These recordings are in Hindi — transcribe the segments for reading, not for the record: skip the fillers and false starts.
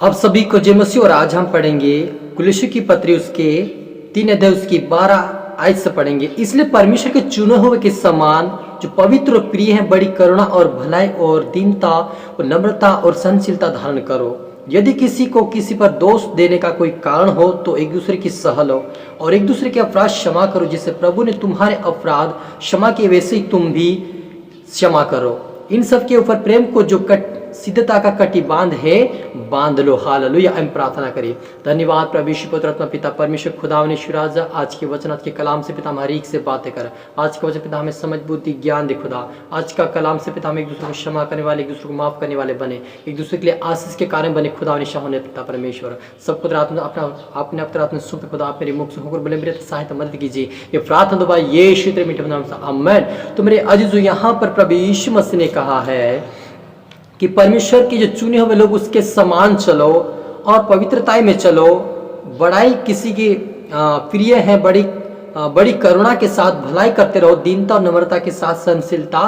आप सभी को जय मसीह। और आज हम पढ़ेंगे कुलुस्सी की पत्री उसके 3 अध्याय उसकी 12 आयत से पढ़ेंगे। इसलिए परमेश्वर के चुने हुए के समान जो पवित्र और प्रिय हैं, बड़ी करुणा और भलाई और दीनता और नम्रता और सहनशीलता धारण करो। यदि किसी को किसी पर दोष देने का कोई कारण हो तो एक दूसरे की सह लो और एक दूसरे के अपराध क्षमा करो, जिससे प्रभु ने तुम्हारे अपराध क्षमा किए वैसे ही तुम भी क्षमा करो। इन सब के ऊपर प्रेम को जो सिद्धता का कटी बांध है बांध लो। हालेलुया। हम प्रार्थना करिए। धन्यवाद प्रभु यीशु पुत्र आत्मा पिता परमेश्वर खुदा ने शुराजा आज के वचन आज के कलाम से पिता हमारी से बातें कर। आज का वचन पिता हमें समझ बुद्धि ज्ञान दे खुदा। आज का कलाम से पिता हम एक दूसरे को क्षमा करने वाले, एक दूसरे को माफ करने वाले बने, एक दूसरे के लिए आशीष के कारण बने खुदा ने शाह ने पिता परमेश्वर सब पुत्र आत्मा अपने अपने सुख खुदा आप मेरे मुख से होकर बोले मेरे सहायता मदद कीजिए। ये प्रार्थना दुआ यीशु तेरे मीठे नाम से आमीन। तो मेरे अजीजों, यहाँ पर प्रभु यीशु मसीह ने कहा है कि परमेश्वर के जो चुने हुए लोग उसके समान चलो और पवित्रता में चलो। बड़ाई किसी की प्रिय है, बड़ी करुणा के साथ भलाई करते रहो, दीनता और नम्रता के साथ सहनशीलता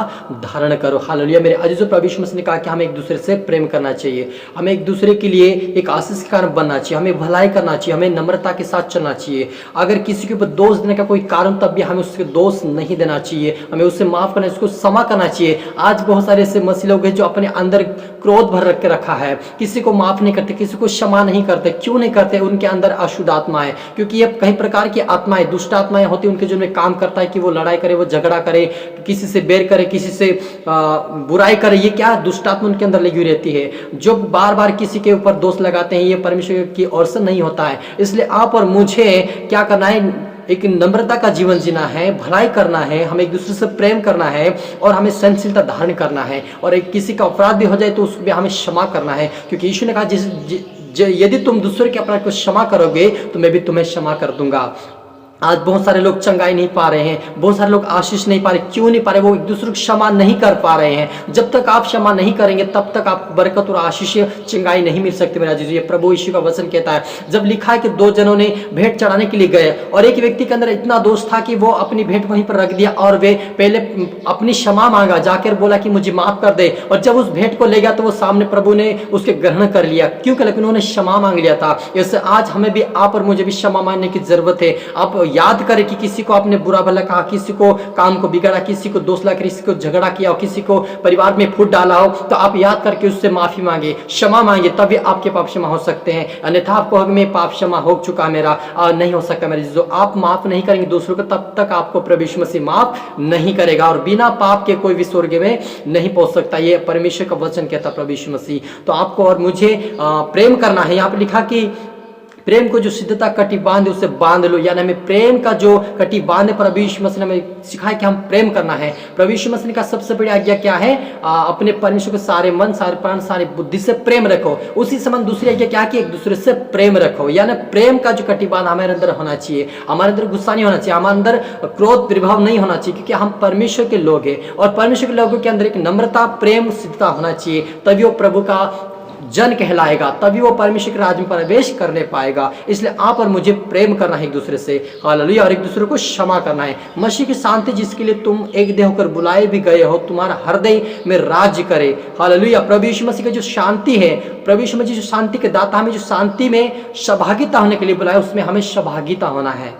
धारण करो। हालेलुया। मेरे अजीजों, प्रभु यीशु मसीह ने कहा कि हमें एक दूसरे से प्रेम करना चाहिए, हमें एक दूसरे के लिए एक आशीष के कारण बनना चाहिए, हमें भलाई करना चाहिए, हमें नम्रता के साथ चलना चाहिए। अगर किसी के ऊपर दोष देने का कोई कारण तब भी हमें उसके दोष नहीं देना चाहिए, हमें उससे माफ करना, उसको क्षमा करना चाहिए। आज बहुत सारे ऐसे मसीह लोग हैं जो अपने अंदर क्रोध भर रख के रखा है, किसी को माफ नहीं करते, किसी को क्षमा नहीं करते। क्यों नहीं करते? उनके अंदर अशुद्ध आत्मा है, क्योंकि ये कई प्रकार की आत्माएं, दुष्ट आत्माएं होती है उनके जो में काम करता है कि वो लड़ाई करे, वो झगड़ा करे, किसी से बैर करे, किसी से बुराई करे। ये क्या दुष्ट आत्मा उनके अंदर लगी हुई रहती है, जो बार बार किसी के ऊपर दोष लगाते हैं। ये परमेश्वर की ओर से नहीं होता है। इसलिए आप और मुझे क्या करना है? एक नम्रता का जीवन जीना है, भलाई करना है, हमें एक दूसरे से प्रेम करना है और हमें सहनशीलता धारण करना है। और एक किसी का अपराध भी हो जाए तो उसको भी हमें क्षमा करना है, क्योंकि यीशु ने कहा यदि तुम दूसरे के अपराध को क्षमा करोगे तो मैं भी तुम्हें क्षमा कर दूंगा। आज बहुत सारे लोग चंगाई नहीं पा रहे हैं, बहुत सारे लोग आशीष नहीं पा रहे। क्यों नहीं पा रहे? वो एक दूसरे को क्षमा नहीं कर पा रहे हैं। जब तक आप क्षमा नहीं करेंगे तब तक आप बरकत और आशीष चंगाई नहीं मिल सकती। मेरा जीजू, ये प्रभु यीशु का वचन कहता है। जब लिखा है कि 2 जनों ने भेंट चढ़ाने के लिए गए और एक व्यक्ति के अंदर इतना दोष था कि वो अपनी भेंट वहीं पर रख दिया और वे पहले अपनी क्षमा मांगा, जाकर बोला कि मुझे माफ कर दे। और जब उस भेंट को ले गया तो वो सामने प्रभु ने उसके ग्रहण कर लिया, क्योंकि लेकिन उन्होंने क्षमा मांग लिया था। इससे आज हमें भी, आप और मुझे भी क्षमा मांगने की जरूरत है। आप याद करें कि किसी को आपने बुरा भला कहा, किसी को काम को बिगाड़ा, किसी को दोष लगा, किसी को झगड़ा किया हो, किसी को परिवार में फूट डाला हो, तो आप याद करके उससे माफी मांगे, क्षमा मांगे, तभी आपके पाप क्षमा हो सकते हैं। अन्यथा आपको कहोगे मैं पाप क्षमा हो चुका मेरा, नहीं हो सकता मेरे। जो आप माफ नहीं करेंगे दूसरों को, तब तक आपको प्रभु यीशु मसीह माफ नहीं करेगा। और बिना पाप के कोई भी स्वर्ग में नहीं पहुंच सकता। ये परमेश्वर का वचन कहता प्रभु यीशु मसीह। तो आपको और मुझे प्रेम करना है। यहाँ पर लिखा कि प्रेम को जो सिद्धता कटी बांध उसे बांध लो, यानी हमें प्रेम का जो कटी बांधे प्रभु यीशु मसीह ने हमें सिखाया कि हम प्रेम करना है। प्रभु यीशु मसीह का सबसे बड़ी आज्ञा क्या है? अपने परमेश्वर को सारे मन, सारे प्राण, सारी बुद्धि से प्रेम रखो। उसी समान दूसरी आज्ञा क्या कि एक दूसरे से प्रेम रखो, यानी प्रेम का जो कटी बांध हमारे अंदर होना चाहिए। हमारे अंदर गुस्सा नहीं होना चाहिए, हमारे अंदर क्रोध प्रभाव नहीं होना चाहिए, क्योंकि हम परमेश्वर के लोग हैं। और परमेश्वर के लोगों के अंदर एक नम्रता, प्रेम, सिद्धता होना चाहिए, तभी वो प्रभु का जन कहलाएगा, तभी वो परमेश्वर के राज्य में प्रवेश करने पाएगा। इसलिए आप और मुझे प्रेम करना है एक दूसरे से। हालेलुया। और एक दूसरे को क्षमा करना है। मसीह की शांति जिसके लिए तुम एक देह होकर बुलाए भी गए हो, तुम्हारा हृदय में राज्य करे। हालेलुया। प्रभु यीशु मसीह की जो शांति है, प्रभु यीशु मसीह जो शांति के दाता, हमें जो शांति में सहभागिता होने के लिए बुलाया, उसमें हमें सहभागिता होना है।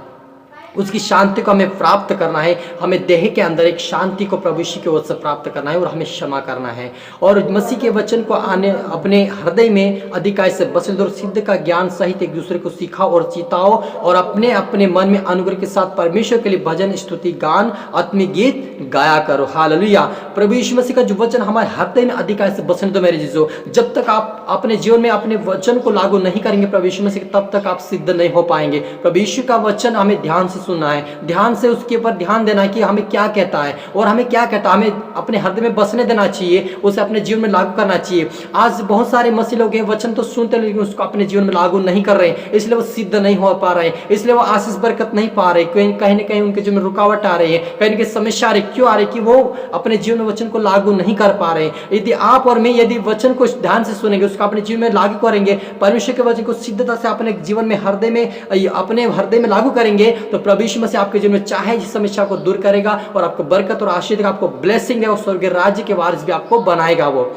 उसकी शांति को हमें प्राप्त करना है। हमें देह के अंदर एक शांति को प्रभु यीशु की ओर से प्राप्त करना है और हमें क्षमा करना है। और मसीह के वचन को आने अपने हृदय में अधिकाई से बसने दो। सिद्ध का ज्ञान सहित एक दूसरे को सिखाओ और चिताओ और अपने अपने मन में अनुग्रह के साथ परमेश्वर के लिए भजन, स्तुति, गान, आत्मीय गीत गाया करो। हालेलुया। प्रभु यीशु मसीह का जो वचन हमारे हृदय में अधिकाई से बसने दो मेरे जीजो। जब तक आप अपने जीवन में अपने वचन को लागू नहीं करेंगे प्रभु यीशु मसीह, तब तक आप सिद्ध नहीं हो पाएंगे। प्रभु यीशु का वचन हमें ध्यान से सुनना है, ध्यान से उसके ऊपर ध्यान देना है कि हमें क्या कहता है और हमें क्या कहता है। हमें अपने हृदय में बसने देना चाहिए, उसे अपने जीवन में लागू करना चाहिए। आज बहुत सारे मसीह लोग हैं, वचन तो सुनते हैं लेकिन उसको अपने जीवन में लागू नहीं कर रहे हैं, इसलिए वो सिद्ध नहीं हो पा रहे हैं, इसलिए वो आशीष बरकत नहीं पा रहे। कहीं ना कहीं उनके जीवन में रुकावट आ रही है, कहीं ना कहीं समस्या आ रही। क्यों आ रही? कि वो अपने जीवन में वचन को लागू नहीं कर पा रहे हैं। यदि आप और मैं यदि वचन को ध्यान से सुनेंगे, उसको अपने जीवन में लागू करेंगे, परमेश्वर के वचन को सिद्धता से अपने जीवन में अपने हृदय में लागू करेंगे, तो प्रभु यीशु मसीह आपके जीवन में चाहे इस समस्या को दूर करेगा और आपको बरकत और आशीष देगा, आपको ब्लेसिंग है और स्वर्ग राज्य के वारिस भी आपको बनाएगा वो।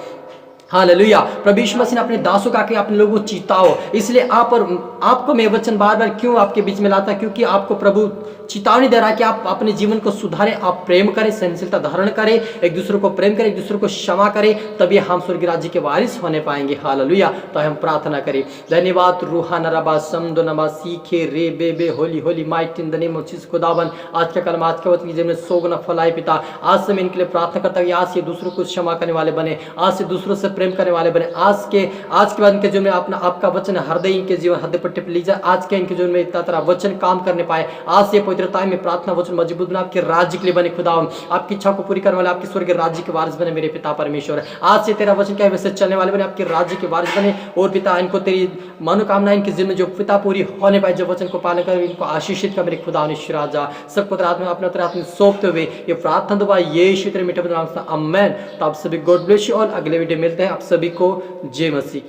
हालेलुया। प्रभु यीशु मसीह ने अपने दासों का के अपने लोगों को चिताओ, इसलिए आप और आपको मैं वचन बार बार क्यों आपके बीच में लाता, क्योंकि आपको प्रभु चेतावनी दे रहा है कि आप अपने जीवन को सुधारें, आप प्रेम करें, सहनशीलता धारण करें, एक दूसरे को प्रेम करें, एक दूसरे को क्षमा करें, तभी हम स्वर्गीय राज्य के वारिस होने पाएंगे। हालेलुया। तो हम प्रार्थना करें। धन्यवाद रूहा नरबा समदो नमा सीखे रे बे बे holy holy might in the name of Jesus खुदावन, आज का कलम आज के वचन की जीवन में सोगना फलाए पिता। आज से मैं इनके लिए प्रार्थना करता हूँ कि आज से दूसरों को क्षमा करने वाले बने, आज से दूसरों से प्रेम करने वाले बने। आज के बाद इनके जीवन में अपना आपका वचन हृदय इनके जीवन हृदय पट्टे पर लीजिए। आज के इनके जीवन में इतना तरह वचन काम करने पाए। आज से पवित्रता में प्रार्थना वचन मजबूत बना, आपके राज्य के लिए बने खुदा, आपकी इच्छा को पूरी करने वाले, आपके स्वर्ग राज्य के वारिस बने मेरे पिता परमेश्वर। आज से तेरा वचन क्या वैसे चलने वाले बने, आपके राज्य के वारिस बने। और पिता इनको तेरी मनोकामना इनके जीवन में जो पिता पूरी होने पाए, जो वचन को पालन कर इनको आशीषित कर मेरे खुदा राजा। सबको तेरे हाथ में अपने हाथ में सौंपते हुए ये प्रार्थना दुआ यीशु तेरे मीठे नाम से आमेन। तो आप सभी गॉड ब्लेस यू और अगले वीडियो मिलते हैं। आप सभी को जय मसीह।